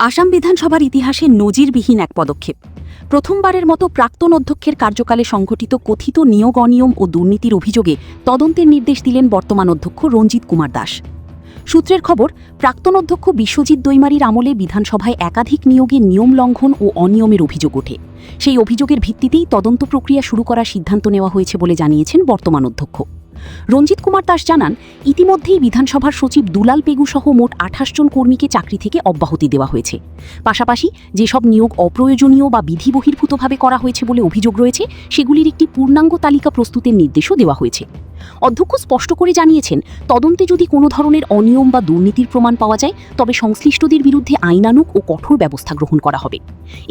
আসাম বিধানসভার ইতিহাসে নজিরবিহীন এক পদক্ষেপ। প্রথমবারের মতো প্রাক্তন অধ্যক্ষের কার্যকালে সংঘটিত কথিত নিয়োগ অনিয়ম ও দুর্নীতির অভিযোগে তদন্তের নির্দেশ দিলেন বর্তমান অধ্যক্ষ রঞ্জিত কুমার দাস। সূত্রের খবর, প্রাক্তন অধ্যক্ষ বিশ্বজিৎ দৈমারীর আমলে বিধানসভায় একাধিক নিয়োগে নিয়ম লঙ্ঘন ও অনিয়মের অভিযোগ ওঠে। সেই অভিযোগের ভিত্তিতেই তদন্ত প্রক্রিয়া শুরু করার সিদ্ধান্ত নেওয়া হয়েছে বলে জানিয়েছেন বর্তমান অধ্যক্ষ। রঞ্জিত কুমার দাস জানান, ইতিমধ্যেই বিধানসভার সচিব দুলাল পেগু সহ মোট ২৮ জন কর্মীকে চাকরি থেকে অব্যাহতি দেওয়া হয়েছে। পাশাপাশি যেসব নিয়োগ অপ্রয়োজনীয় বা বিধিবহির্ভূতভাবে করা হয়েছে বলে অভিযোগ রয়েছে, সেগুলির একটি পূর্ণাঙ্গ তালিকা প্রস্তুতের নির্দেশও দেওয়া হয়েছে। অধ্যক্ষ স্পষ্ট করে জানিয়েছেন, তদন্তে যদি কোনো ধরনের অনিয়ম বা দুর্নীতির প্রমাণ পাওয়া যায়, তবে সংশ্লিষ্টদের বিরুদ্ধে আইনানুগ ও কঠোর ব্যবস্থা গ্রহণ করা হবে।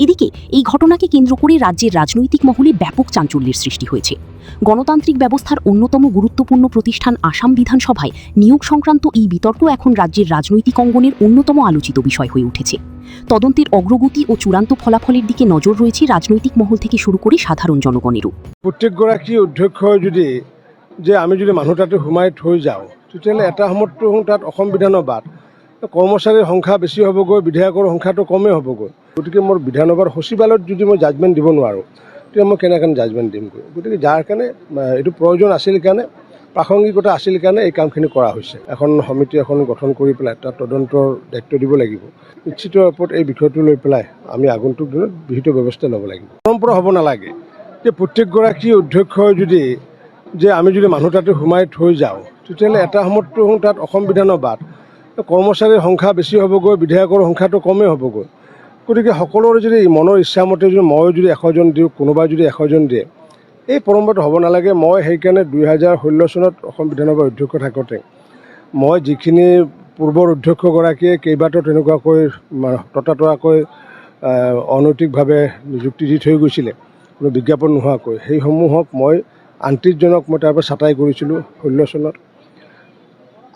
এদিকে এই ঘটনাকে কেন্দ্র করে রাজ্যের রাজনৈতিক মহলে ব্যাপক চাঞ্চল্যের সৃষ্টি হয়েছে। গণতান্ত্রিক ব্যবস্থার অন্যতম গুরুত্বপূর্ণ প্রতিষ্ঠান আসাম বিধানসভায় নিয়োগ সংক্রান্ত এই বিতর্ক এখন রাজ্যের রাজনৈতিক অঙ্গনের অন্যতম আলোচিত বিষয় হয়ে উঠেছে। তদন্তের অগ্রগতি ও চূড়ান্ত ফলাফলের দিকে নজর রয়েছে রাজনৈতিক মহল থেকে শুরু করে সাধারণ জনগণেরও। প্ৰত্যেকগৰাকী অধ্যক্ষ যে আমি যদি মানুহ তাতে সোমাই থৈ যাওঁ, তেতিয়াহ'লে এটা সময়ততো তাত অসম বিধানৰ বাদ কৰ্মচাৰীৰ সংখ্যা বেছি হ'বগৈ, বিধায়কৰ সংখ্যাটো কমেই হ'বগৈ। গতিকে মোৰ বিধানসভাৰ সচিবালয়ত যদি মই জাজমেণ্ট দিব নোৱাৰোঁ, তেতিয়া মই কেনেকৈ জাজমেণ্ট দিমগৈ। গতিকে যাৰ কাৰণে এইটো প্ৰয়োজন আছিল কাৰণে, প্ৰাসংগিকতা আছিল কাৰণে এই কামখিনি কৰা হৈছে। এখন সমিতি এখন গঠন কৰি পেলাই তাত তদন্তৰ দায়িত্ব দিব লাগিব। নিশ্চিত ৰূপত এই বিষয়টো লৈ পেলাই আমি আগন্তুক দিনত বিহিত ব্যৱস্থা ল'ব লাগিব। পৰম্পৰা হ'ব নালাগে যে প্ৰত্যেকগৰাকী অধ্যক্ষই যে আমি যদি মানুহ তাতে সোমাই থৈ যাওঁ, তেতিয়াহ'লে এটা সময়ততো তাত অসম বিধানৰ বাদ কৰ্মচাৰীৰ সংখ্যা বেছি হ'বগৈ, বিধায়কৰ সংখ্যাটো কমেই হ'বগৈ। গতিকে সকলোৰে যদি মনৰ ইচ্ছামতে যদি মই যদি ১০০ জন দিওঁ, কোনোবাই যদি ১০০ জন দিয়ে, এই পৰম্পৰাটো হ'ব নালাগে। মই সেইকাৰণে ২০১৬ চনত অসম বিধানসভাৰ অধ্যক্ষ থাকোঁতে মই যিখিনি পূৰ্বৰ অধ্যক্ষগৰাকীয়ে কেইবাটাও তেনেকুৱাকৈ ততাতয়াকৈ অনৈতিকভাৱে নিযুক্তি দি থৈ গৈছিলে, কোনো বিজ্ঞাপন নোহোৱাকৈ, সেইসমূহক মই ২৮ জনক মই তাৰ পৰা ছাঁটাই কৰিছিলোঁ ১৬ চনত।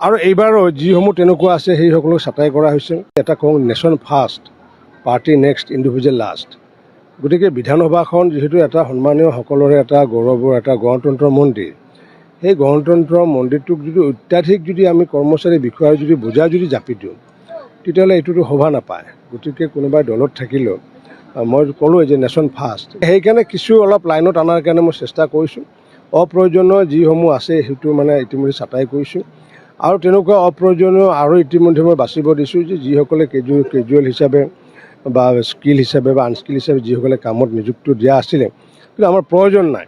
আৰু এইবাৰো যিসমূহ তেনেকুৱা আছে সেইসকলক ছাঁটাই কৰা হৈছে। এটা কওঁ, nation first, party next, individual last. গতিকে বিধানসভাখন যিহেতু এটা সন্মানীয় সকলোৰে এটা গৌৰৱৰ এটা গণতন্ত্ৰ মন্দিৰ, সেই গণতন্ত্ৰ মন্দিৰটোক যদি অত্যাধিক যদি আমি কৰ্মচাৰী বিষয়াৰ যদি বোজা যদি জাপি দিওঁ, তেতিয়াহ'লে এইটোতো শোভা নাপায়। গতিকে কোনোবাই দলত থাকিলেও মই ক'লোৱে যে নেশ্যন ফাৰ্ষ্ট, সেইকাৰণে কিছু অলপ লাইনত অনাৰ কাৰণে মই চেষ্টা কৰিছোঁ। অপ্ৰয়োজনীয় যিসমূহ আছে সেইটো মানে ইতিমধ্যে ছাঁটাই কৰিছোঁ। আৰু তেনেকুৱা অপ্ৰয়োজনীয় আৰু ইতিমধ্যে মই বাচিব দিছোঁ যে যিসকলে কেজুৱেল হিচাপে বা স্কিল হিচাপে বা আনস্কিল হিচাপে যিসকলে কামত নিযুক্তি দিয়া আছিলে, কিন্তু আমাৰ প্ৰয়োজন নাই,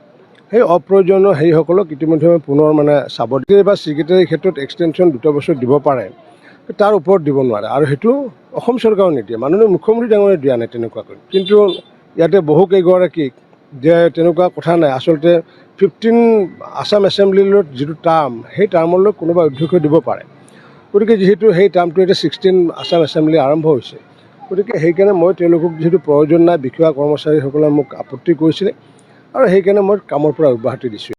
সেই অপ্ৰয়োজনীয় সেইসকলক ইতিমধ্যে মই পুনৰ চাব দিয়ে বা ছেক্ৰেটাৰীৰ ক্ষেত্ৰত এক্সটেনশ্যন 2 বছৰ দিব পাৰে, তাৰ ওপৰত দিব নোৱাৰে। আৰু সেইটো অসম চৰকাৰেও নিদিয়ে, মাননীয় মুখ্যমন্ত্ৰী ডাঙৰীয়াই দিয়া নাই তেনেকুৱাকৈ। কিন্তু ইয়াতে বহুকেইগৰাকীক যে তেনেকুৱা কথা নাই। আচলতে 15 আসাম এছেম্বলিলৈ যিটো টাৰ্ম, সেই টাৰ্মলৈ কোনোবা অধ্যক্ষ দিব পাৰে। গতিকে যিহেতু সেই টাৰ্মটো এতিয়া 16 আসাম এছেম্বলি আৰম্ভ হৈছে, গতিকে সেইকাৰণে মই তেওঁলোকক যিহেতু প্ৰয়োজন নাই, বিষয়া কৰ্মচাৰীসকলে মোক আপত্তি কৰিছিলে আৰু সেইকাৰণে মই কামৰ পৰা অব্যাহতি দিছোঁ।